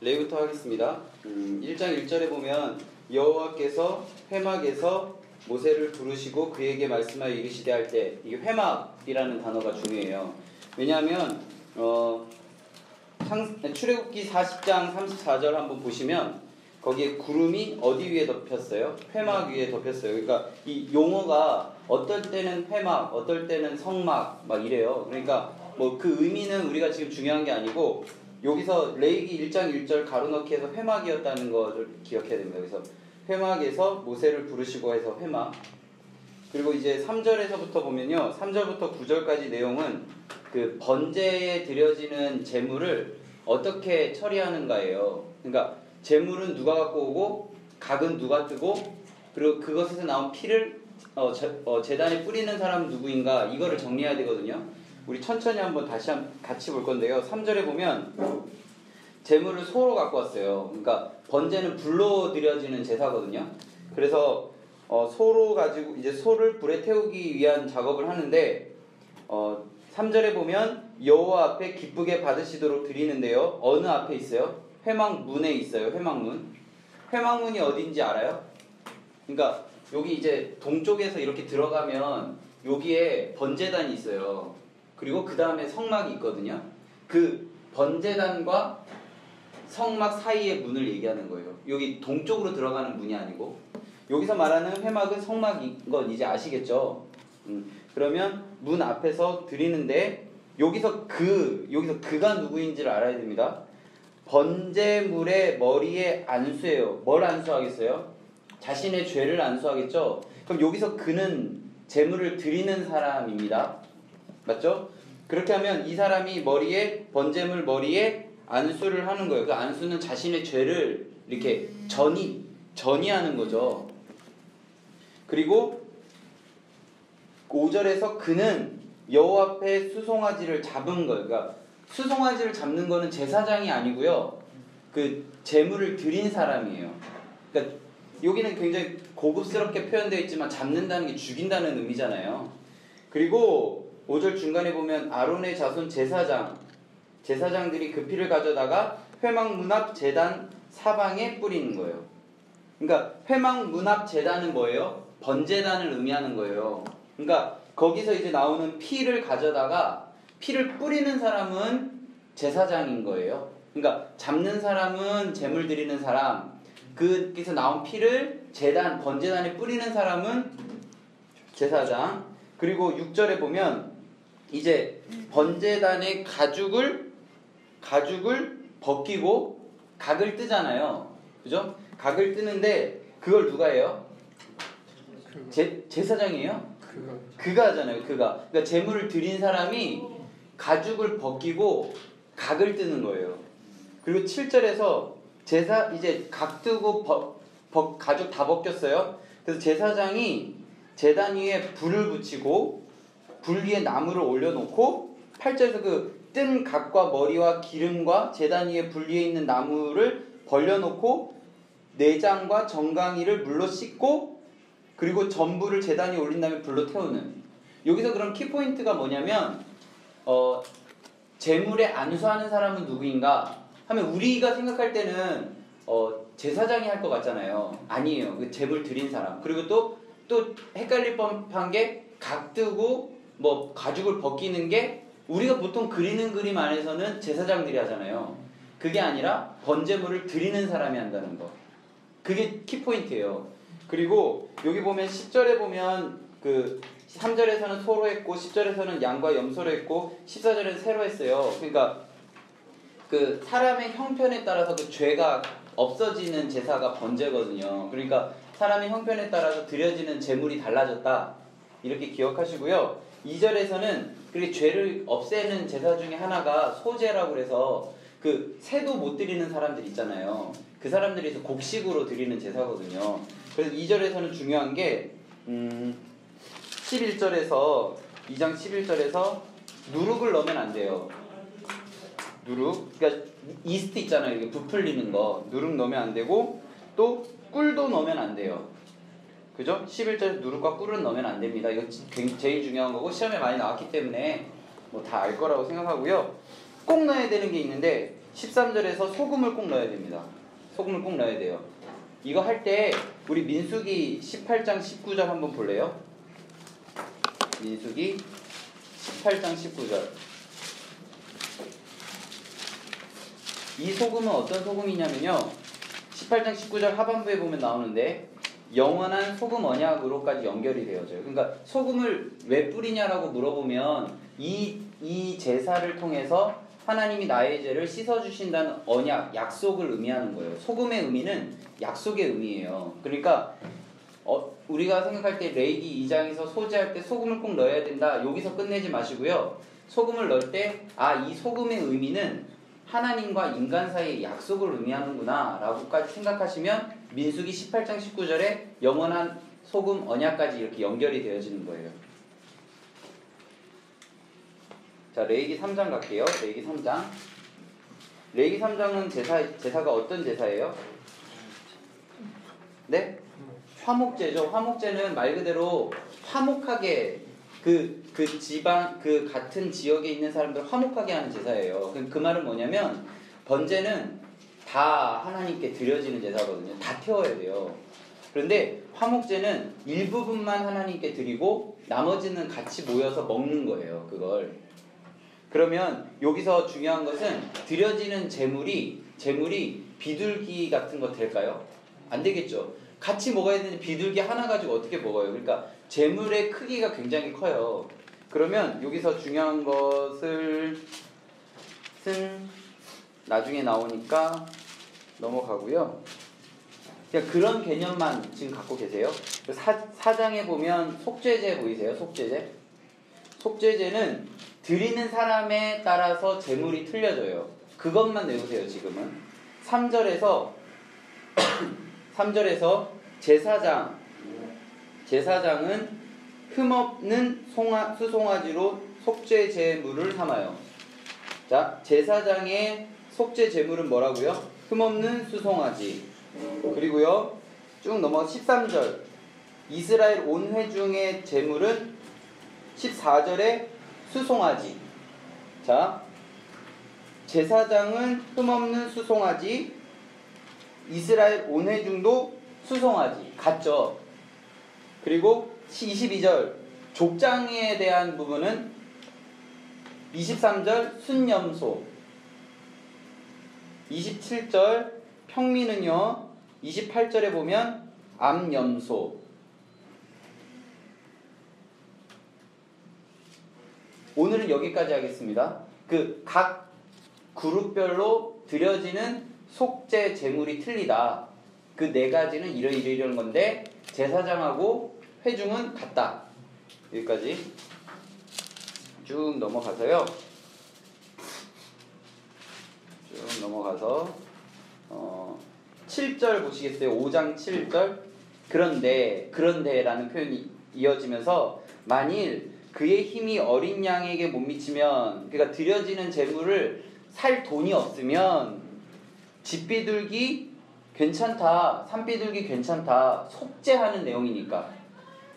레이부터 하겠습니다. 1장 1절에 보면 여호와께서 회막에서 모세를 부르시고 그에게 말씀하여 이르시되 할 때, 이게 회막이라는 단어가 중요해요. 왜냐하면 출애굽기 40장 34절 한번 보시면 거기에 구름이 어디 위에 덮였어요? 회막 위에 덮였어요. 그러니까 이 용어가 어떨 때는 회막, 어떨 때는 성막 막 이래요. 그러니까 뭐 그 의미는 우리가 지금 중요한 게 아니고, 여기서 레위기 1장 1절 가로넣기에서 회막이었다는 것을 기억해야 됩니다. 그래서 회막에서 모세를 부르시고 해서 회막. 그리고 이제 3절에서부터 보면요, 3절부터 9절까지 내용은 그 번제에 드려지는 제물을 어떻게 처리하는가예요. 그러니까 제물은 누가 갖고 오고 각은 누가 뜨고, 그리고 그것에서 나온 피를 제단에 뿌리는 사람은 누구인가, 이거를 정리해야 되거든요. 우리 천천히 한번 다시 같이 볼 건데요. 3절에 보면 제물을 소로 갖고 왔어요. 그러니까 번제는 불로 드려지는 제사거든요. 그래서 소로 가지고 이제 소를 불에 태우기 위한 작업을 하는데, 3절에 보면 여호와 앞에 기쁘게 받으시도록 드리는데요. 어느 앞에 있어요? 회막문에 있어요. 회막문. 회막문이 어딘지 알아요? 그러니까 여기 이제 동쪽에서 이렇게 들어가면 여기에 번제단이 있어요. 그리고 그 다음에 성막이 있거든요. 그 번제단과 성막 사이의 문을 얘기하는 거예요. 여기 동쪽으로 들어가는 문이 아니고, 여기서 말하는 회막은 성막인 건 이제 아시겠죠? 그러면 문 앞에서 드리는데, 여기서 그가 누구인지를 알아야 됩니다. 번제물의 머리에 안수해요. 뭘 안수하겠어요? 자신의 죄를 안수하겠죠? 그럼 여기서 그는 제물을 드리는 사람입니다. 맞죠? 그렇게 하면 이 사람이 번제물 머리에 안수를 하는 거예요. 그 안수는 자신의 죄를 이렇게 전이하는 거죠. 그리고 5절에서 그는 여호와 앞에 수송아지를 잡은 거예요. 그러니까 수송아지를 잡는 거는 제사장이 아니고요, 그 제물을 드린 사람이에요. 그러니까 여기는 굉장히 고급스럽게 표현되어 있지만 잡는다는 게 죽인다는 의미잖아요. 그리고 5절 중간에 보면 아론의 자손 제사장들이 그 피를 가져다가 회막 문 앞 제단 사방에 뿌리는 거예요. 그러니까 회막 문 앞 제단은 뭐예요? 번제단을 의미하는 거예요. 그러니까 거기서 이제 나오는 피를 가져다가 피를 뿌리는 사람은 제사장인 거예요. 그러니까 잡는 사람은 제물 드리는 사람, 거기서 나온 피를 번제단에 뿌리는 사람은 제사장. 그리고 6절에 보면 이제 번제단의 가죽을 벗기고 각을 뜨잖아요. 그죠? 각을 뜨는데 그걸 누가 해요? 제사장이에요? 그가 하잖아요. 그러니까 제물을 드린 사람이 가죽을 벗기고 각을 뜨는 거예요. 그리고 7절에서 이제 각 뜨고 가죽 다 벗겼어요. 그래서 제사장이 제단 위에 불을 붙이고 불 위에 나무를 올려놓고, 8절에서 그 뜬 각과 머리와 기름과 제단 위에 불 위에 있는 나무를 벌려놓고 내장과 정강이를 물로 씻고, 그리고 전부를 제단 위에 올린 다음에 불로 태우는. 여기서 그럼 키포인트가 뭐냐면, 제물에 안수하는 사람은 누구인가 하면 우리가 생각할 때는 제사장이 할 것 같잖아요. 아니에요. 그 제물 드린 사람. 그리고 또 헷갈릴 법한 게, 각 뜨고 뭐 가죽을 벗기는 게 우리가 보통 그리는 그림 안에서는 제사장들이 하잖아요. 그게 아니라 번제물을 드리는 사람이 한다는 거. 그게 키포인트예요. 그리고 여기 보면 10절에 보면 그 3절에서는 소로 했고 10절에서는 양과 염소로 했고 14절에는 새로 했어요. 그러니까 그 사람의 형편에 따라서 그 죄가 없어지는 제사가 번제거든요. 그러니까 사람의 형편에 따라서 드려지는 제물이 달라졌다, 이렇게 기억하시고요. 2절에서는 그 죄를 없애는 제사 중에 하나가 소제라고 해서 그 새도 못 드리는 사람들 있잖아요. 그 사람들이 곡식으로 드리는 제사거든요. 그래서 2절에서는 중요한 게 11절에서 2장 11절에서 누룩을 넣으면 안 돼요. 누룩, 그러니까 이스트 있잖아요. 이게 부풀리는 거, 누룩 넣으면 안 되고, 또 꿀도 넣으면 안 돼요. 그죠? 11절에 누룩과 꿀은 넣으면 안 됩니다. 이거 제일 중요한 거고 시험에 많이 나왔기 때문에 뭐 다 알 거라고 생각하고요. 꼭 넣어야 되는 게 있는데 13절에서 소금을 꼭 넣어야 됩니다. 소금을 꼭 넣어야 돼요. 이거 할 때 우리 민수기 18장 19절 한번 볼래요? 민수기 18장 19절. 이 소금은 어떤 소금이냐면요, 18장 19절 하반부에 보면 나오는데 영원한 소금 언약으로까지 연결이 되어져요. 그러니까 소금을 왜 뿌리냐라고 물어보면 이 제사를 통해서 하나님이 나의 죄를 씻어주신다는 언약, 약속을 의미하는 거예요. 소금의 의미는 약속의 의미예요. 그러니까 우리가 생각할 때 레위기 2장에서 소제할 때 소금을 꼭 넣어야 된다, 여기서 끝내지 마시고요. 소금을 넣을 때 이 소금의 의미는 하나님과 인간 사이의 약속을 의미하는구나 라고까지 생각하시면 민수기 18장 19절에 영원한 소금 언약까지 이렇게 연결이 되어지는 거예요. 자, 레위기 3장 갈게요. 레위기 3장. 레위기 3장은 제사가 어떤 제사예요? 네? 화목제죠. 화목제는 말 그대로 화목하게 그 지방, 그 같은 지역에 있는 사람들 화목하게 하는 제사예요. 그 말은 뭐냐면 번제는 다 하나님께 드려지는 제사거든요. 다 태워야 돼요. 그런데 화목제는 일부분만 하나님께 드리고 나머지는 같이 모여서 먹는 거예요. 그걸. 그러면 여기서 중요한 것은 드려지는 제물이 비둘기 같은 거 될까요? 안 되겠죠. 같이 먹어야 되는데 비둘기 하나 가지고 어떻게 먹어요? 그러니까 제물의 크기가 굉장히 커요. 그러면 여기서 중요한 것을 나중에 나오니까 넘어가고요. 그냥 그런 개념만 지금 갖고 계세요. 4장에 보면 속죄제 보이세요? 속죄제? 속죄제는 드리는 사람에 따라서 제물이 틀려져요. 그것만 외우세요. 지금은 3절에서 제사장은 흠없는 수송아지로 속죄 제물을 삼아요. 자, 제사장의 속죄 제물은 뭐라고요? 흠없는 수송아지. 그리고요, 쭉 넘어 13절. 이스라엘 온 회중의 제물은 14절에 수송아지. 자, 제사장은 흠없는 수송아지, 이스라엘 온 회중도 수송아지. 같죠? 그리고 22절 족장에 대한 부분은 23절 순염소, 27절 평민은요, 28절에 보면 암염소. 오늘은 여기까지 하겠습니다. 각 그룹별로 드려지는 속죄 제물이 틀리다. 그 네 가지는 이런 건데 제사장하고 회중은 같다. 여기까지 쭉 넘어가서요. 쭉 넘어가서 7절 보시겠어요? 5장 7절. 그런데라는 표현이 이어지면서 만일 그의 힘이 어린 양에게 못 미치면, 그러니까 드려지는 제물을 살 돈이 없으면 집비둘기 괜찮다, 산비둘기 괜찮다, 속죄하는 내용이니까.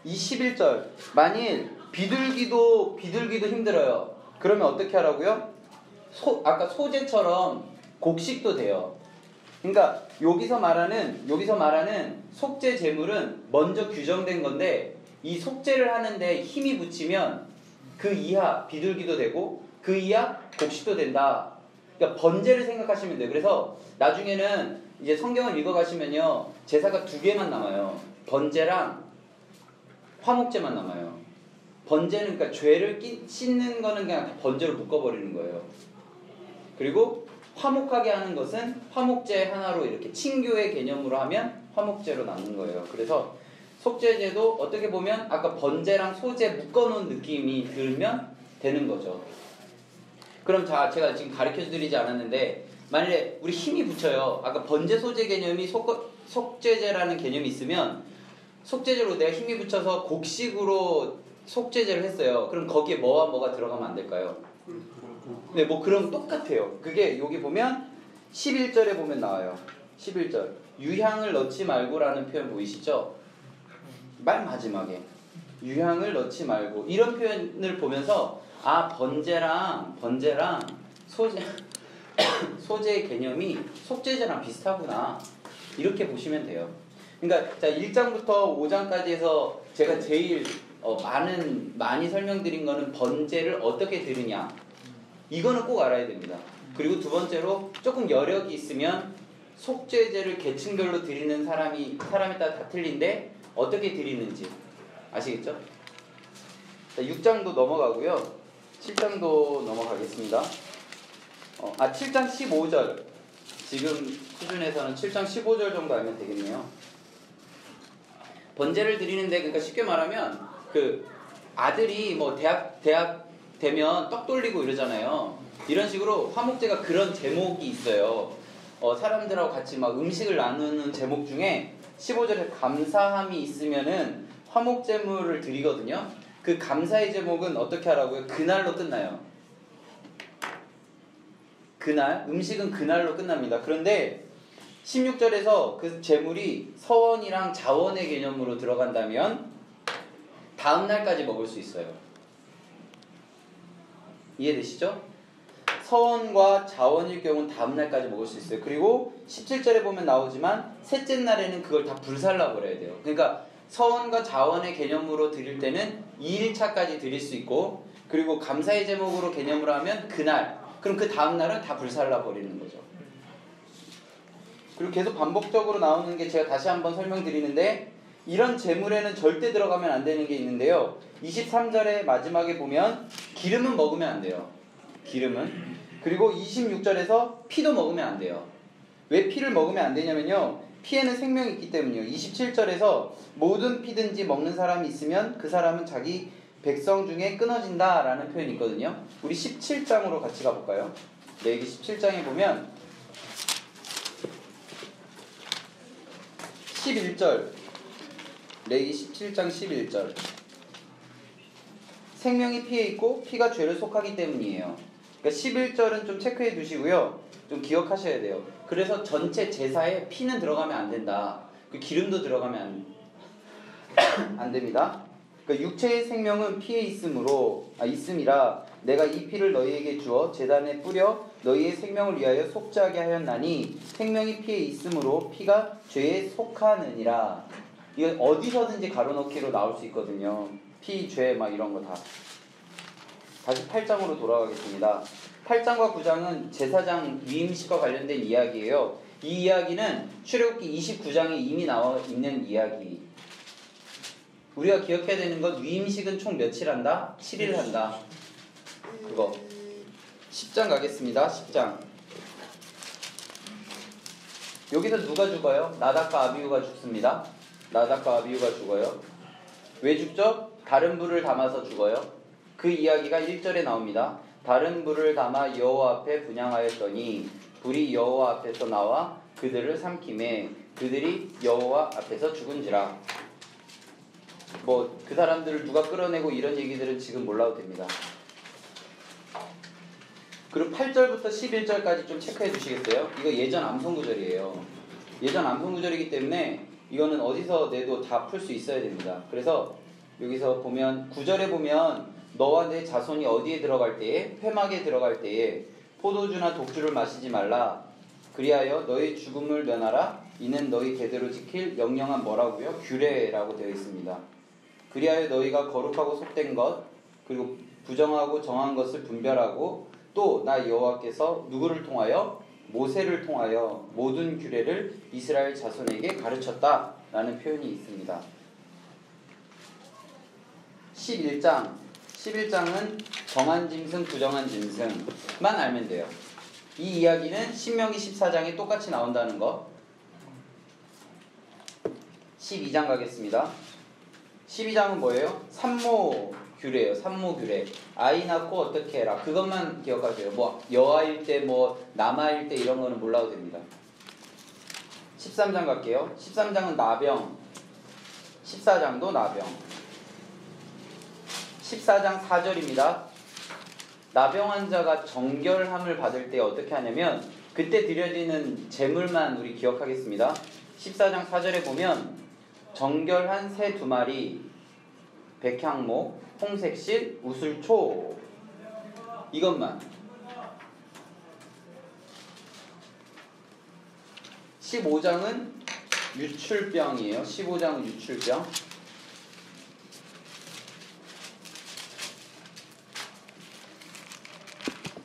이 11절 만일 비둘기도 힘들어요. 그러면 어떻게 하라고요? 아까 소제처럼 곡식도 돼요. 그러니까 여기서 말하는 속죄 제물은 먼저 규정된 건데, 이 속죄를 하는데 힘이 붙이면 그 이하 비둘기도 되고 그 이하 곡식도 된다. 그러니까 번제를 생각하시면 돼요. 그래서 나중에는 이제 성경을 읽어가시면요, 제사가 두 개만 남아요. 번제랑 화목제만 남아요. 번제는 그러니까 죄를 씻는 거는 그냥 다 번제로 묶어버리는 거예요. 그리고 화목하게 하는 것은 화목제 하나로 이렇게 친교의 개념으로 하면 화목제로 남는 거예요. 그래서 속죄제도 어떻게 보면 아까 번제랑 소제 묶어놓은 느낌이 들면 되는 거죠. 그럼 제가 지금 가르쳐드리지 않았는데, 만일에 우리 힘이 붙여요. 아까 번제 소제 개념이 속죄제라는 개념이 있으면 속죄제로 내가 힘이 붙여서 곡식으로 속죄제를 했어요. 그럼 거기에 뭐가 들어가면 안 될까요? 네, 그럼 똑같아요. 그게 여기 보면 11절에 보면 나와요. 11절 유향을 넣지 말고라는 표현 보이시죠? 맨 마지막에 유향을 넣지 말고, 이런 표현을 보면서 번제랑 소제 소재 개념이 속죄제랑 비슷하구나 이렇게 보시면 돼요. 그러니까 자 1장부터 5장까지 해서 제가 제일 많이 설명드린 거는 번제를 어떻게 드리냐 이거는 꼭 알아야 됩니다. 그리고 두 번째로 조금 여력이 있으면 속죄제를 계층별로 드리는 사람에 따라 다 틀린데 어떻게 드리는지 아시겠죠? 자, 6장도 넘어가고요. 7장도 넘어가겠습니다. 7장 15절 지금 수준에서는 7장 15절 정도 알면 되겠네요. 번제를 드리는데 그러니까 쉽게 말하면 그 아들이 뭐 대학 되면 떡 돌리고 이러잖아요. 이런 식으로 화목제가 그런 제목이 있어요. 사람들하고 같이 막 음식을 나누는 제목 중에 15절에 감사함이 있으면은 화목제물을 드리거든요. 그 감사의 제목은 어떻게 하라고요? 그날로 끝나요. 그날 음식은 그날로 끝납니다. 그런데 16절에서 그 제물이 서원이랑 자원의 개념으로 들어간다면 다음 날까지 먹을 수 있어요. 이해되시죠? 서원과 자원일 경우는 다음 날까지 먹을 수 있어요. 그리고 17절에 보면 나오지만 셋째 날에는 그걸 다 불살라 버려야 돼요. 그러니까 서원과 자원의 개념으로 드릴 때는 2일차까지 드릴 수 있고, 그리고 감사의 제목으로 개념으로 하면 그날, 그럼 그 다음 날은 다 불살라 버리는 거죠. 그리고 계속 반복적으로 나오는 게 제가 다시 한번 설명드리는데, 이런 제물에는 절대 들어가면 안 되는 게 있는데요. 23절의 마지막에 보면 기름은 먹으면 안 돼요. 기름은. 그리고 26절에서 피도 먹으면 안 돼요. 왜 피를 먹으면 안 되냐면요, 피에는 생명이 있기 때문이요. 27절에서 모든 피든지 먹는 사람이 있으면 그 사람은 자기 백성 중에 끊어진다 라는 표현이 있거든요. 우리 17장으로 같이 가볼까요? 레위기 17장에 보면 11절, 레위기 17장 11절, 생명이 피에 있고 피가 죄를 속하기 때문이에요. 그러니까 11절은 좀 체크해 두시고요, 좀 기억하셔야 돼요. 그래서 전체 제사에 피는 들어가면 안 된다. 그 기름도 들어가면 안 됩니다. 그러니까 육체의 생명은 피에 있음이라 내가 이 피를 너희에게 주어 제단에 뿌려 너희의 생명을 위하여 속죄하게 하였나니 생명이 피에 있으므로 피가 죄에 속하느니라. 이건 어디서든지 가로넣기로 나올 수 있거든요. 피, 죄 막 이런 거 다. 다시 8장으로 돌아가겠습니다. 8장과 9장은 제사장 위임식과 관련된 이야기예요. 이 이야기는 출애굽기 29장에 이미 나와 있는 이야기. 우리가 기억해야 되는 건 위임식은 총 며칠 한다? 7일 한다. 그거 10장 가겠습니다. 10장. 여기서 누가 죽어요? 나답과 아비후가 죽습니다. 나답과 아비후가 죽어요. 왜 죽죠? 다른 불을 담아서 죽어요. 그 이야기가 1절에 나옵니다. 다른 불을 담아 여호와 앞에 분향하였더니 불이 여호와 앞에서 나와 그들을 삼키매 그들이 여호와 앞에서 죽은지라. 뭐 그 사람들을 누가 끌어내고 이런 얘기들은 지금 몰라도 됩니다. 그리고 8절부터 11절까지 좀 체크해 주시겠어요? 이거 예전 암송구절이에요. 예전 암송구절이기 때문에 이거는 어디서 내도 다 풀 수 있어야 됩니다. 그래서 여기서 보면 9절에 보면 너와 내 자손이 어디에 들어갈 때에, 회막에 들어갈 때에 포도주나 독주를 마시지 말라. 그리하여 너희 죽음을 면하라. 이는 너희 대대로 지킬 영영한 뭐라고요? 규례라고 되어 있습니다. 그리하여 너희가 거룩하고 속된 것, 그리고 부정하고 정한 것을 분별하고 또 나 여호와께서 누구를 통하여? 모세를 통하여 모든 규례를 이스라엘 자손에게 가르쳤다 라는 표현이 있습니다. 11장은 정한 짐승, 부정한 짐승만 알면 돼요. 이 이야기는 신명기 14장에 똑같이 나온다는 거. 12장 가겠습니다. 12장은 뭐예요? 산모 규례예요. 산모 규례. 아이 낳고 어떻게 해라. 그것만 기억하세요. 뭐 여아일 때, 뭐 남아일 때 이런 거는 몰라도 됩니다. 13장 갈게요. 13장은 나병. 14장도 나병. 14장 4절입니다. 나병 환자가 정결함을 받을 때 어떻게 하냐면 그때 드려지는 제물만 우리 기억하겠습니다. 14장 4절에 보면 정결한 새 2마리, 백향목, 홍색실, 우슬초, 이것만. 15장은 유출병이에요. 15장은 유출병.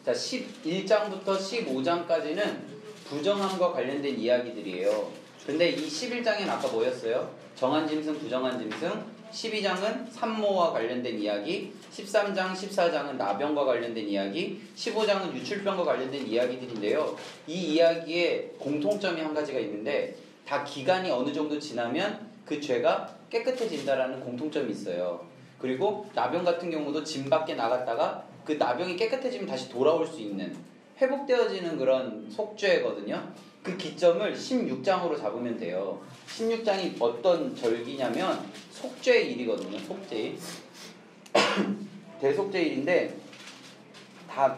자, 11장부터 15장까지는 부정함과 관련된 이야기들이에요. 근데 이 11장에는 아까 뭐였어요? 정한 짐승, 부정한 짐승. 12장은 산모와 관련된 이야기, 13장, 14장은 나병과 관련된 이야기, 15장은 유출병과 관련된 이야기들인데요. 이 이야기에 공통점이 한 가지가 있는데 다 기간이 어느 정도 지나면 그 죄가 깨끗해진다라는 공통점이 있어요. 그리고 나병 같은 경우도 진 밖에 나갔다가 그 나병이 깨끗해지면 다시 돌아올 수 있는 회복되어지는 그런 속죄거든요. 그 기점을 16장으로 잡으면 돼요. 16장이 어떤 절기냐면 속죄일이거든요. 속죄일. 대속죄일인데 다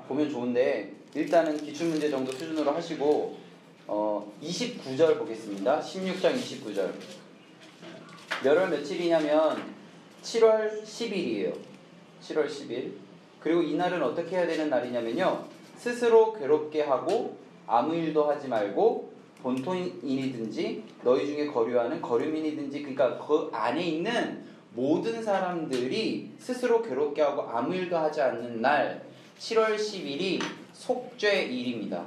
보면 좋은데 일단은 기출문제 정도 수준으로 하시고 29절 보겠습니다. 16장 29절. 몇월 며칠이냐면 7월 10일이에요. 7월 10일. 그리고 이날은 어떻게 해야 되는 날이냐면요. 스스로 괴롭게 하고 아무 일도 하지 말고 본토인이든지 너희 중에 거류하는 거류민이든지 그러니까 그 안에 있는 모든 사람들이 스스로 괴롭게 하고 아무 일도 하지 않는 날 7월 10일이 속죄일입니다.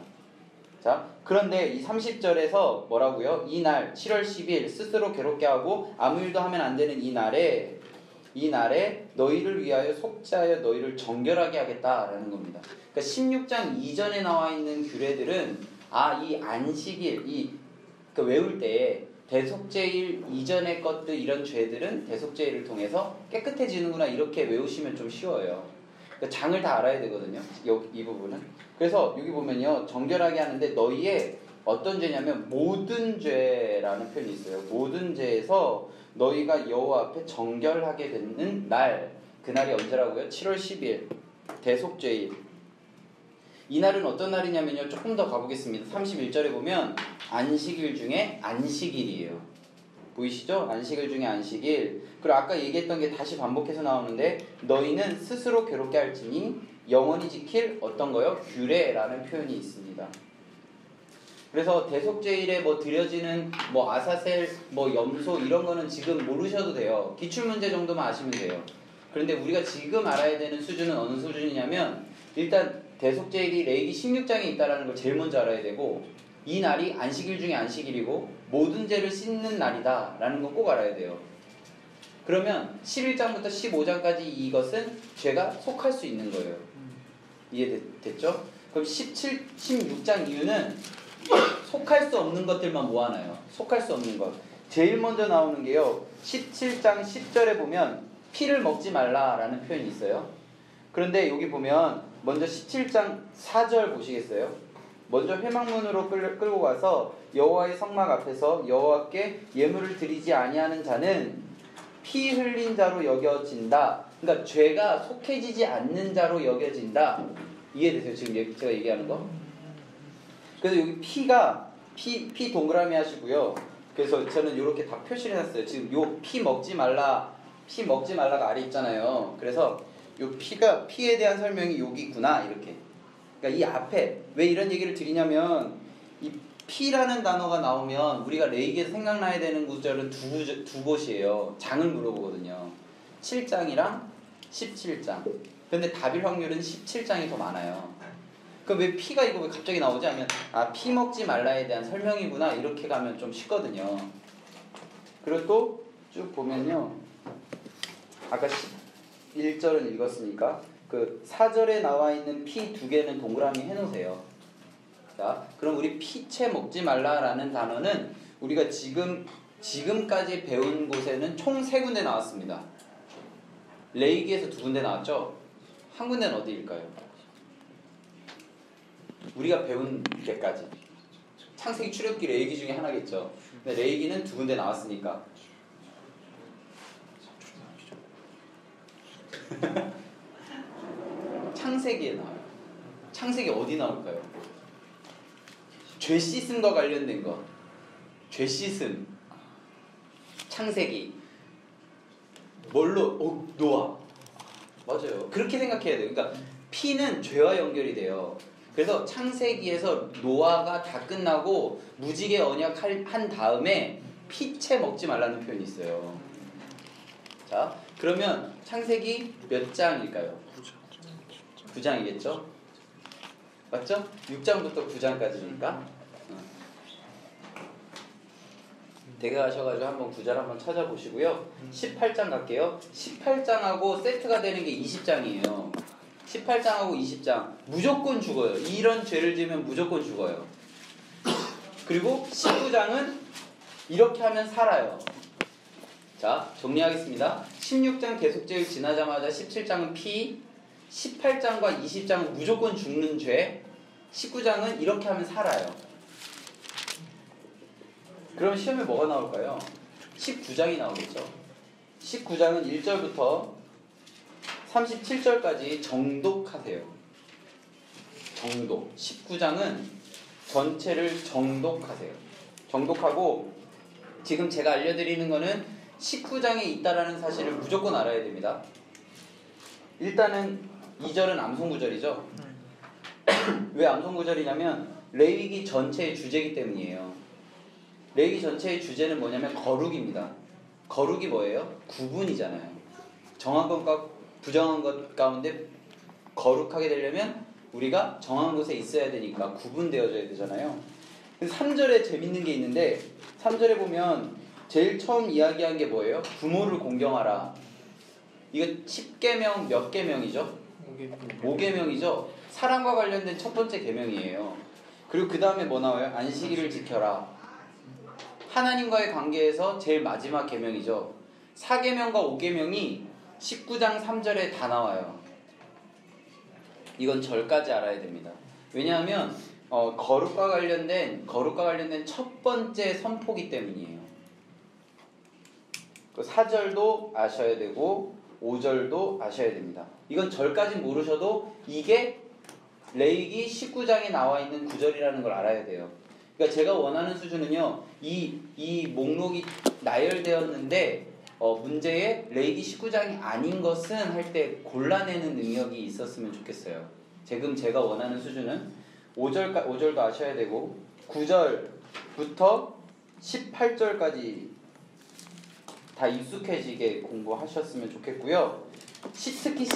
자, 그런데 이 30절에서 뭐라고요? 이 날 7월 10일 스스로 괴롭게 하고 아무 일도 하면 안 되는 이 날에 너희를 위하여 속죄하여 너희를 정결하게 하겠다라는 겁니다. 그러니까 16장 이전에 나와 있는 규례들은 이 안식일 외울 때 대속죄일 이전의 것들 이런 죄들은 대속죄일을 통해서 깨끗해지는구나 이렇게 외우시면 좀 쉬워요. 그러니까 장을 다 알아야 되거든요. 이 부분은. 그래서 여기 보면요. 정결하게 하는데 너희의 어떤 죄냐면 모든 죄라는 표현이 있어요. 모든 죄에서 너희가 여호와 앞에 정결하게 되는 날. 그날이 언제라고요? 7월 10일 대속죄일. 이날은 어떤 날이냐면요. 조금 더 가보겠습니다. 31절에 보면 안식일 중에 안식일이에요. 보이시죠? 안식일 중에 안식일. 그리고 아까 얘기했던 게 다시 반복해서 나오는데 너희는 스스로 괴롭게 할지니 영원히 지킬 어떤 거요? 규례라는 표현이 있습니다. 그래서 대속죄일에 드려지는 아사셀, 염소 이런 거는 지금 모르셔도 돼요. 기출문제 정도만 아시면 돼요. 그런데 우리가 지금 알아야 되는 수준은 어느 수준이냐면 일단 대속죄일이 레위기 16장에 있다는 걸 제일 먼저 알아야 되고 이 날이 안식일 중에 안식일이고 모든 죄를 씻는 날이다 라는 거 꼭 알아야 돼요. 그러면 11장부터 15장까지 이것은 죄가 속할 수 있는 거예요. 이해됐죠? 그럼 16장 이유는 속할 수 없는 것들만 모아놔요. 속할 수 없는 것. 제일 먼저 나오는 게요. 17장 10절에 보면 피를 먹지 말라라는 표현이 있어요. 그런데 여기 보면 먼저 17장 4절 보시겠어요? 먼저 회막문으로 끌고 가서 여호와의 성막 앞에서 여호와께 예물을 드리지 아니하는 자는 피 흘린 자로 여겨진다. 그러니까 죄가 속해지지 않는 자로 여겨진다. 이해되세요? 지금 제가 얘기하는 거? 그래서 여기 피 동그라미 하시고요. 그래서 저는 이렇게 다 표시를 해놨어요. 지금 요 피 먹지 말라가 아래 있잖아요. 그래서 요 피에 대한 설명이 여기 있구나 이렇게. 그러니까 이 앞에 왜 이런 얘기를 드리냐면 이 피라는 단어가 나오면 우리가 레위기에서 생각나야 되는 구절은 두 곳이에요. 장을 물어보거든요. 7장이랑 17장. 근데 답일 확률은 17장이 더 많아요. 그럼 왜 피가 이거 왜 갑자기 나오지? 하면 피 먹지 말라에 대한 설명이구나 이렇게 가면 좀 쉽거든요. 그리고 또 쭉 보면요. 아까 11절은 읽었으니까 그 4절에 나와 있는 피 두 개는 동그라미 해놓으세요. 자, 그럼 우리 피채 먹지 말라라는 단어는 우리가 지금까지 배운 곳에는 총 3군데 나왔습니다. 레위기에서 2군데 나왔죠? 한 군데는 어디일까요? 우리가 배운 데까지. 창세기, 출애굽기, 레위기 중에 하나겠죠. 근데 레위기는 2군데 나왔으니까. 창세기에 나와요. 창세기 어디 나올까요? 죄 씻음과 관련된 거. 죄 씻음. 창세기. 뭘로? 노아. 맞아요. 그렇게 생각해야 돼요. 그러니까 피는 죄와 연결이 돼요. 그래서 창세기에서 노아가 다 끝나고 무지개 언약 한 다음에 피채 먹지 말라는 표현이 있어요. 자, 그러면 창세기 몇 장일까요? 9장이겠죠? 맞죠? 6장부터 9장까지니까. 댁에 가셔가지고 한번 구절 한번 찾아보시고요. 18장 갈게요. 18장하고 세트가 되는 게 20장이에요. 18장하고 20장 무조건 죽어요. 이런 죄를 지으면 무조건 죽어요. 그리고 19장은 이렇게 하면 살아요. 자, 정리하겠습니다. 16장 계속죄를 지나자마자 17장은 피, 18장과 20장은 무조건 죽는 죄, 19장은 이렇게 하면 살아요. 그럼 시험에 뭐가 나올까요? 19장이 나오겠죠. 19장은 1절부터 37절까지 정독하세요. 정독. 19장은 전체를 정독하세요. 정독하고 지금 제가 알려드리는 거는 19장에 있다라는 사실을 무조건 알아야 됩니다. 일단은 2절은 암송구절이죠. 왜 암송구절이냐면 레위기 전체의 주제이기 때문이에요. 레위기 전체의 주제는 뭐냐면 거룩입니다. 거룩이 뭐예요? 구분이잖아요. 정한 것과 부정한 것 가운데 거룩하게 되려면 우리가 정한 곳에 있어야 되니까 구분되어져야 되잖아요. 3절에 재밌는 게 있는데 3절에 보면 제일 처음 이야기한 게 뭐예요? 부모를 공경하라. 이거 10계명 몇 계명이죠? 5계명이죠. 사랑과 관련된 첫 번째 계명이에요. 그리고 그 다음에 뭐 나와요? 안식일을 지켜라. 하나님과의 관계에서 제일 마지막 계명이죠. 4계명과 5계명이 19장 3절에 다 나와요. 이건 절까지 알아야 됩니다. 왜냐하면 거룩과 관련된 첫 번째 선포기 때문이에요. 4절도 아셔야 되고 5절도 아셔야 됩니다. 이건 절까지 모르셔도 이게 레위기 19장에 나와 있는 구절이라는 걸 알아야 돼요. 그러니까 제가 원하는 수준은요, 이 목록이 나열되었는데 문제에 레위기 19장이 아닌 것은 할 때 골라내는 능력이 있었으면 좋겠어요. 지금 제가 원하는 수준은 5절도 아셔야 되고 9절부터 18절까지 다 익숙해지게 공부하셨으면 좋겠고요. 특히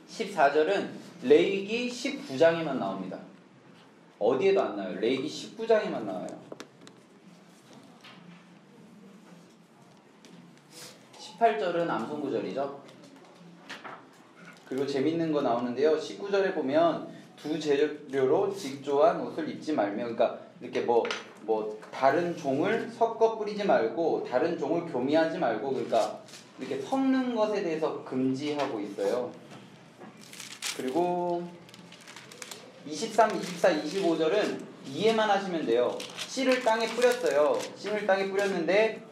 14절은 레위기 19장에만 나옵니다. 어디에도 안 나와요. 레위기 19장에만 나와요. 18절은 암송구절이죠. 그리고 재밌는 거 나오는데요. 19절에 보면 두 재료로 직조한 옷을 입지 말며, 그러니까 이렇게 뭐 다른 종을 섞어 뿌리지 말고 다른 종을 교미하지 말고, 그러니까 이렇게 섞는 것에 대해서 금지하고 있어요. 그리고 23, 24, 25절은 이해만 하시면 돼요. 씨를 땅에 뿌렸어요. 씨를 땅에 뿌렸는데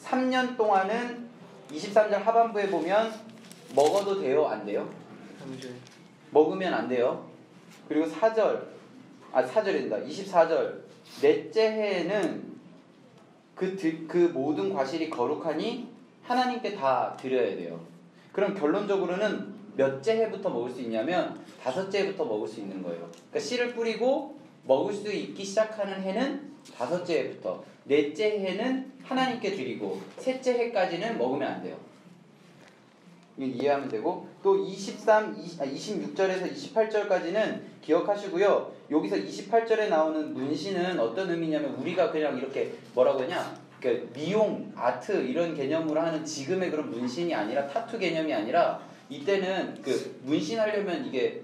3년 동안은 23절 하반부에 보면 먹어도 돼요? 안 돼요? 먹으면 안 돼요. 그리고 4절입니다. 24절 넷째 해에는 그 모든 과실이 거룩하니 하나님께 다 드려야 돼요. 그럼 결론적으로는 몇째 해부터 먹을 수 있냐면 5째 해부터 먹을 수 있는 거예요. 그러니까 씨를 뿌리고 먹을 수 있기 시작하는 해는 5째 해부터, 넷째 해는 하나님께 드리고 셋째 해까지는 먹으면 안 돼요. 이해하면 되고, 또 26절에서 28절까지는 기억하시고요. 여기서 28절에 나오는 문신은 어떤 의미냐면 우리가 그냥 이렇게 뭐라고 하냐, 그러니까 미용, 아트 이런 개념으로 하는 지금의 그런 문신이 아니라, 타투 개념이 아니라, 이때는 그 문신하려면 이게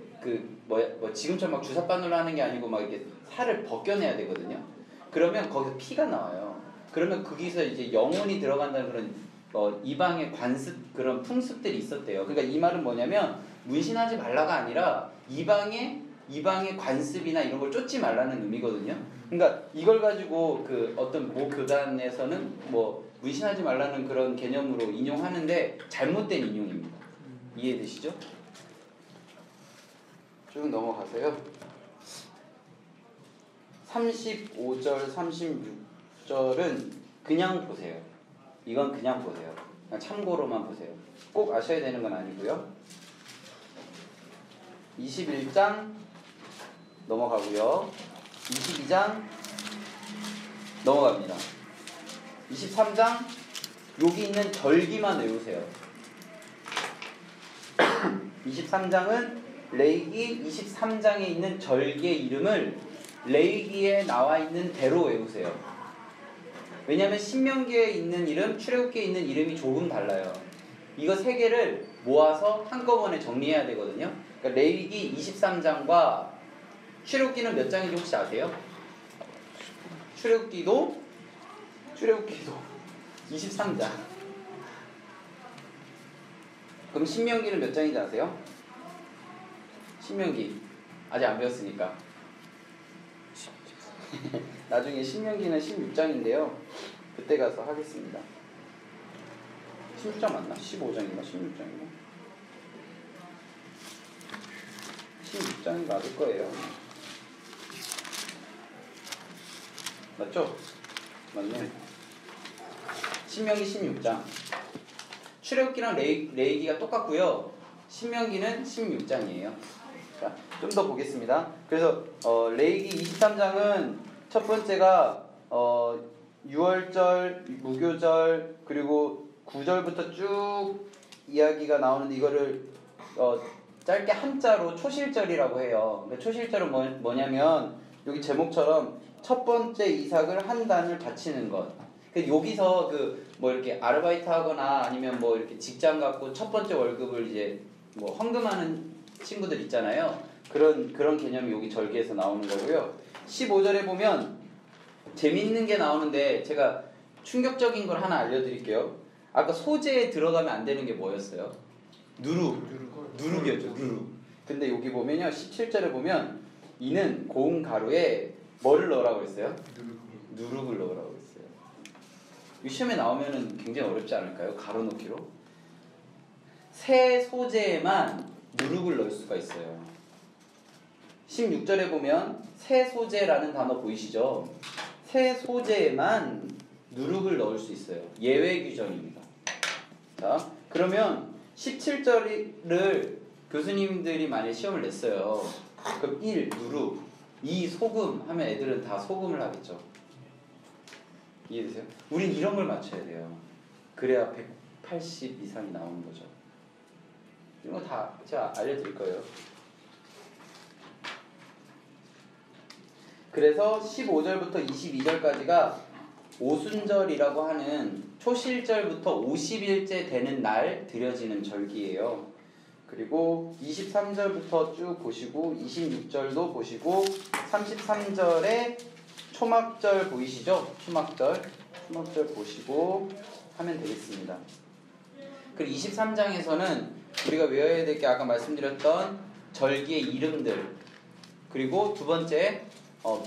지금처럼 막 주사바늘로 하는 게 아니고 막 이렇게 살을 벗겨내야 되거든요. 그러면 거기서 피가 나와요. 그러면 거기서 이제 영혼이 들어간다는 그런 이방의 관습, 그런 풍습들이 있었대요. 그러니까 이 말은 뭐냐면 문신하지 말라가 아니라 이방의 관습이나 이런 걸 쫓지 말라는 의미거든요. 그러니까 이걸 가지고 그 어떤 모 교단에서는 뭐 문신하지 말라는 그런 개념으로 인용하는데 잘못된 인용입니다. 이해되시죠? 쭉 넘어가세요. 35절, 36절은 그냥 보세요. 이건 그냥 보세요. 그냥 참고로만 보세요. 꼭 아셔야 되는 건 아니고요. 21장 넘어가고요. 22장 넘어갑니다. 23장 여기 있는 절기만 외우세요. 23장은 레위기 23장에 있는 절기의 이름을 레위기에 나와 있는 대로 외우세요. 왜냐하면 신명기에 있는 이름, 출애굽기에 있는 이름이 조금 달라요. 이거 세 개를 모아서 한꺼번에 정리해야 되거든요. 그러니까 레위기 23장과 출애굽기는 몇 장인지 혹시 아세요? 출애굽기도 23장. 그럼 신명기는 몇 장인지 아세요? 신명기 아직 안 배웠으니까 나중에 신명기는 16장인데요 그때 가서 하겠습니다. 16장 맞나? 15장인가? 16장인가? 16장이 맞을 거예요. 맞죠? 맞네. 신명기 16장. 출애굽기랑 레위기가 똑같고요. 신명기는 16장이에요. 자, 좀 더 보겠습니다. 그래서 레위기 23장은 첫 번째가 6월절, 무교절, 그리고 9절부터 쭉 이야기가 나오는데 이거를 짧게 한자로 초실절이라고 해요. 그러니까 초실절은 뭐냐면 여기 제목처럼 첫 번째 이삭을 한 단을 바치는 것. 여기서 뭐 이렇게 아르바이트 하거나 아니면 뭐 이렇게 직장 갖고 첫 번째 월급을 이제 뭐 헌금하는 친구들 있잖아요. 그런 개념이 여기 절기에서 나오는 거고요. 15절에 보면 재밌는 게 나오는데 제가 충격적인 걸 하나 알려드릴게요. 아까 소재에 들어가면 안 되는 게 뭐였어요? 누룩이었죠. 누룩. 근데 여기 보면요. 17절에 보면 이는 고운 가루에 뭐를 넣으라고 했어요? 누룩을 넣으라고 했어요. 이 시험에 나오면은 굉장히 어렵지 않을까요? 가루 넣기로. 새 소재에만 누룩을 넣을 수가 있어요. 16절에 보면 새 소재라는 단어 보이시죠? 새 소재에만 누룩을 넣을 수 있어요. 예외 규정입니다. 자, 그러면 17절을 교수님들이 많이 시험을 냈어요. 그럼 1. 누룩, 2. 소금 하면 애들은 다 소금을 하겠죠. 이해되세요? 우린 이런 걸 맞춰야 돼요. 그래야 180 이상이 나오는 거죠. 이런 거 다 제가 알려드릴 거예요. 그래서 15절부터 22절까지가 오순절이라고 하는 초실절부터 50일째 되는 날 드려지는 절기예요. 그리고 23절부터 쭉 보시고 26절도 보시고 33절에 초막절 보이시죠? 초막절 보시고 하면 되겠습니다. 그리고 23장에서는 우리가 외워야 될 게 아까 말씀드렸던 절기의 이름들, 그리고 두 번째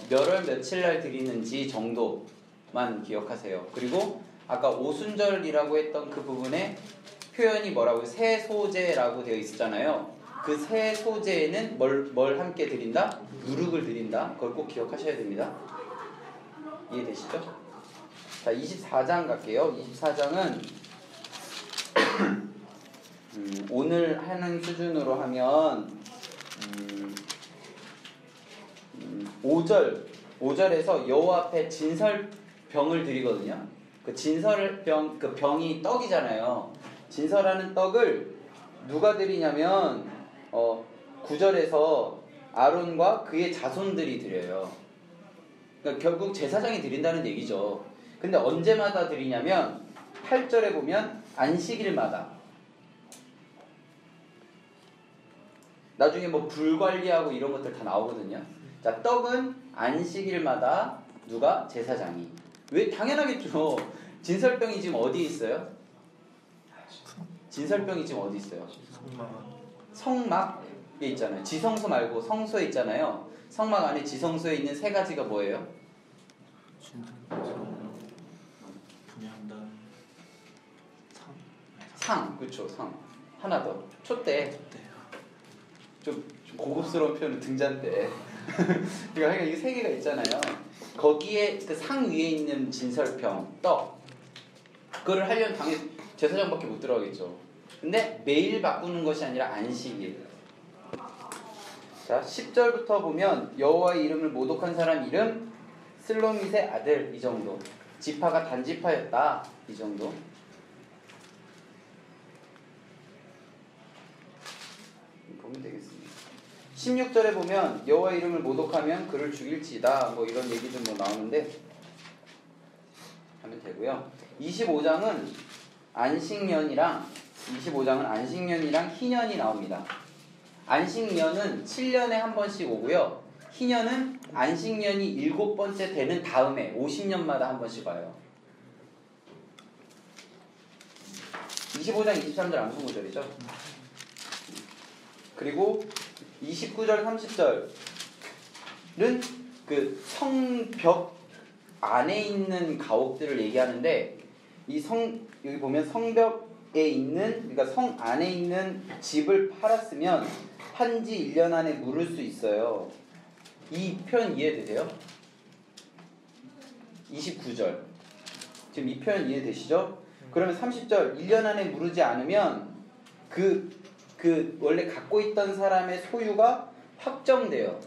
몇 월 며칠 날 드리는지 정도만 기억하세요. 그리고 아까 오순절이라고 했던 그 부분에 표현이 뭐라고요? 새 소재라고 되어 있었잖아요. 그 새 소재에는 뭘 함께 드린다? 누룩을 드린다. 그걸 꼭 기억하셔야 됩니다. 이해되시죠? 자, 24장 갈게요. 24장은 오늘 하는 수준으로 하면 5절에서 여호와 앞에 진설병을 드리거든요. 그 진설병, 그 병이 떡이잖아요. 진설하는 떡을 누가 드리냐면 9절에서 아론과 그의 자손들이 드려요. 그러니까 결국 제사장이 드린다는 얘기죠. 근데 언제마다 드리냐면 8절에 보면 안식일마다. 나중에 뭐 불관리하고 이런 것들 다 나오거든요. 자, 떡은 안식일마다 누가? 제사장이. 왜? 당연하겠죠. 진설병이 지금 어디에 있어요? 진설병이 지금 어디 있어요? 성막에 있잖아요. 지성소 말고 성소에 있잖아요. 성막 안에 지성소에 있는 세 가지가 뭐예요? 상, 그렇죠. 상. 하나 더. 촛대. 좀 고급스러운 표현은 등잔대. 그러니까 이게 세 개가 있잖아요. 거기에 그 상 위에 있는 진설병, 떡. 그거를 하려면 당연히 제사장밖에 못 들어가겠죠. 근데 매일 바꾸는 것이 아니라 안식일. 자, 10절부터 보면 여호와의 이름을 모독한 사람 이름 슬로밋의 아들 이 정도. 지파가 단지파였다 이 정도. 보면 되겠습니다. 16절에 보면 여호와의 이름을 모독하면 그를 죽일지다 뭐 이런 얘기 좀 뭐 나오는데 하면 되고요. 25장은 안식년이랑 희년이 나옵니다. 안식년은 7년에 한 번씩 오고요. 희년은 안식년이 7번째 되는 다음에 50년마다 한 번씩 와요. 25장 23절 암송구절이죠. 그리고 29절 30절은 그 성벽 안에 있는 가옥들을 얘기하는데 여기 보면 성벽에 있는 그러니까 성 안에 있는 집을 팔았으면 판지 1년 안에 물을 수 있어요. 이 표현 이해되세요? 29절 지금 이 표현 이해되시죠? 그러면 30절 1년 안에 무르지 않으면 그 원래 갖고 있던 사람의 소유가 확정돼요.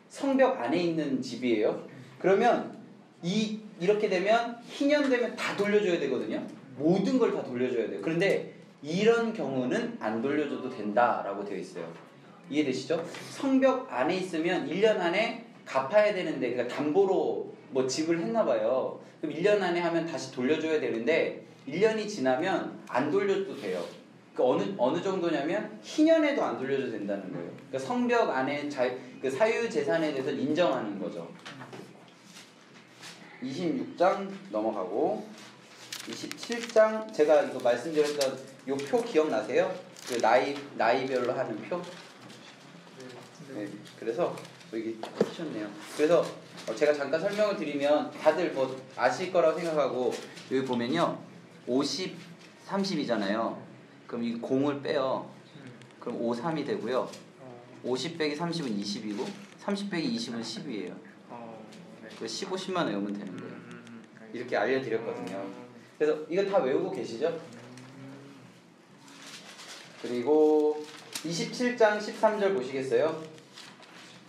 성벽 안에 있는 집이에요. 그러면 이렇게 되면 희년 되면 다 돌려줘야 되거든요. 모든 걸 다 돌려줘야 돼요. 그런데 이런 경우는 안 돌려줘도 된다라고 되어 있어요. 이해되시죠? 성벽 안에 있으면 1년 안에 갚아야 되는데 그러니까 담보로 뭐 집을 했나 봐요. 그럼 1년 안에 하면 다시 돌려줘야 되는데 1년이 지나면 안 돌려도 돼요. 그러니까 어느 정도냐면 희년에도 안 돌려줘도 된다는 거예요. 그러니까 성벽 안에 그 사유 재산에 대해서 인정하는 거죠. 26장 넘어가고 27장 제가 이거 말씀드렸던 요 표 기억나세요? 그 나이별로 하는 표? 네, 그래서 여기 쓰셨네요. 그래서 제가 잠깐 설명을 드리면 다들 뭐 아실 거라고 생각하고 여기 보면요 50, 30이잖아요. 그럼 이 0을 빼요. 그럼 5, 3이 되고요. 50 빼기 30은 20이고 30 빼기 20은 10이에요. 그래서 15, 10만 외우면 되는 거예요. 이렇게 알려드렸거든요. 그래서 이거 다 외우고 계시죠? 그리고 27장 13절 보시겠어요?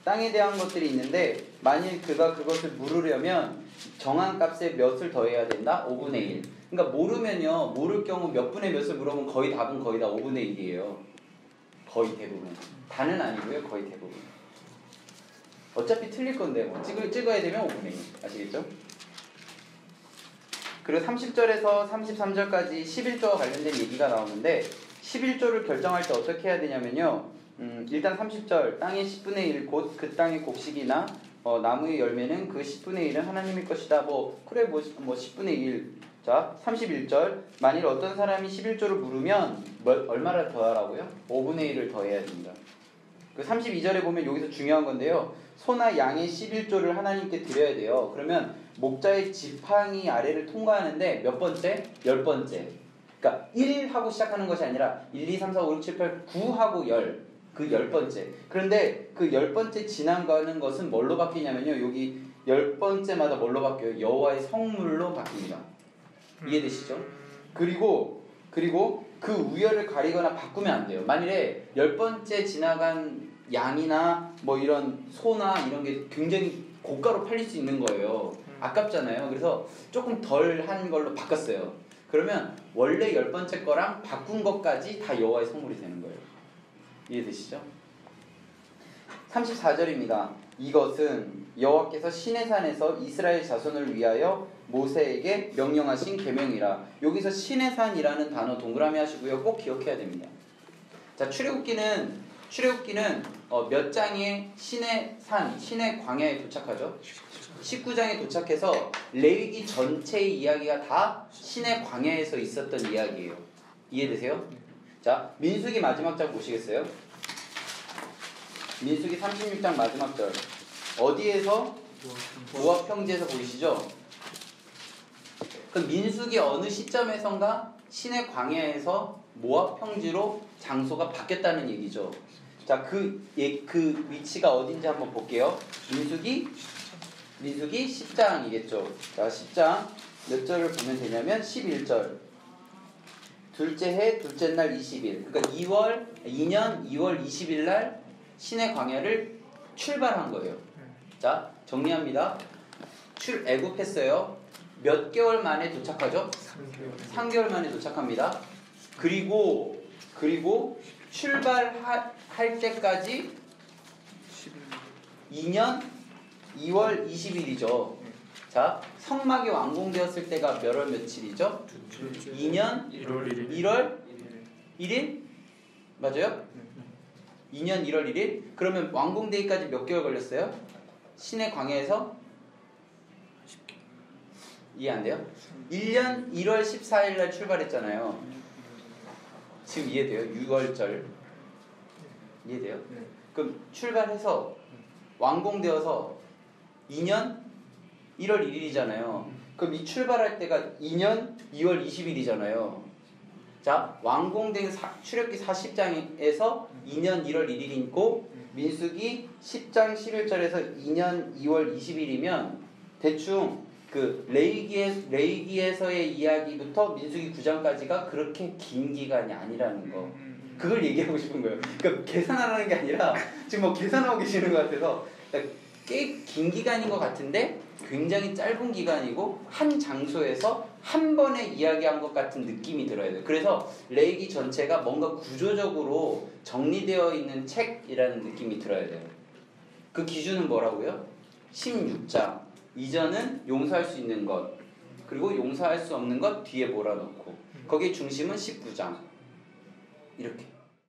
땅에 대한 것들이 있는데 만일 그가 그것을 물으려면 정한 값에 몇을 더해야 된다? 5분의 1. 그러니까 모르면요. 모를 경우 몇 분의 몇을 물어보면 거의 답은 거의 다 5분의 1이에요. 거의 대부분. 다는 아니고요. 거의 대부분. 어차피 틀릴 건데 뭐 찍어야 되면 5분의 1. 아시겠죠? 그리고 30절에서 33절까지 11조와 관련된 얘기가 나오는데 11조를 결정할 때 어떻게 해야 되냐면요. 일단 30절 땅의 10분의 1 곧 그 땅의 곡식이나 나무의 열매는 그 10분의 1은 하나님의 것이다. 그래 뭐 10분의 1. 자 31절 만일 어떤 사람이 11조를 물으면 얼마를 더하라고요? 5분의 1을 더해야 됩니다. 그 32절에 보면 여기서 중요한 건데요. 소나 양의 11조를 하나님께 드려야 돼요. 그러면 목자의 지팡이 아래를 통과하는데 몇 번째? 10번째. 그러니까 1하고 시작하는 것이 아니라 1, 2, 3, 4, 5, 6, 7, 8, 9하고 10. 그 10번째. 그런데 그 10번째 지나가는 것은 뭘로 바뀌냐면요. 여기 10번째마다 뭘로 바뀌어요? 여호와의 성물로 바뀝니다. 이해되시죠? 그리고 그 우열을 가리거나 바꾸면 안 돼요. 만일에 10번째 지나간 양이나 뭐 이런 소나 이런 게 굉장히 고가로 팔릴 수 있는 거예요. 아깝잖아요. 그래서 조금 덜한 걸로 바꿨어요. 그러면 원래 10번째 거랑 바꾼 것까지 다 여호와의 성물이 되는 거예요. 이해되시죠? 34절입니다. 이것은 여호와께서 시내산에서 이스라엘 자손을 위하여 모세에게 명령하신 계명이라. 여기서 시내산이라는 단어 동그라미 하시고요. 꼭 기억해야 됩니다. 자, 출애굽기는 몇 장에 시내산, 시내 광야에 도착하죠? 19장에 도착해서 레위기 전체의 이야기가 다 시내 광야에서 있었던 이야기예요. 이해되세요? 자, 민수기 마지막 장 보시겠어요? 민수기 36장 마지막 절. 어디에서? 모압 평지에서 보이시죠? 그럼 민수기 어느 시점에선가 시내 광야에서 모압 평지로 장소가 바뀌었다는 얘기죠. 자, 그 위치가 어딘지 한번 볼게요. 민수기 10장이겠죠. 자, 10장 몇 절을 보면 되냐면 11절. 둘째 해 둘째 날 20일. 그러니까 2년 2월 20일 날 신의 광야를 출발한 거예요. 자, 정리합니다. 애굽했어요. 몇 개월 만에 도착하죠? 3개월 만에 도착합니다. 그리고 출발할 때까지 2년 2월 20일이죠. 자, 성막이 완공되었을 때가 몇 월 며칠이죠? 2년 1월 1일? 맞아요? 2년 1월 1일? 그러면 완공되기까지 몇 개월 걸렸어요? 신의 광야에서? 이해 안 돼요? 1년 1월 14일 날 출발했잖아요. 지금 이해돼요? 6월절 이해돼요? 그럼 출발해서 완공되어서 2년 1월 1일이잖아요. 그럼 이 출발할 때가 2년 2월 20일이잖아요. 자, 완공된 출애굽기 40장에서 2년 1월 1일이고 민수기 10장 11절에서 2년 2월 20일이면 대충 그 레위기에서의 이야기부터 민수기 9장까지가 그렇게 긴 기간이 아니라는 거. 그걸 얘기하고 싶은 거예요. 그러니까 계산하라는 게 아니라 지금 뭐 계산하고 계시는 것 같아서 꽤 긴 기간인 것 같은데 굉장히 짧은 기간이고 한 장소에서 한 번에 이야기한 것 같은 느낌이 들어야 돼요. 그래서 레위기 전체가 뭔가 구조적으로 정리되어 있는 책이라는 느낌이 들어야 돼요. 그 기준은 뭐라고요? 16장. 이전은 용서할 수 있는 것, 그리고 용서할 수 없는 것 뒤에 몰아넣고 거기에 중심은 19장. 이렇게.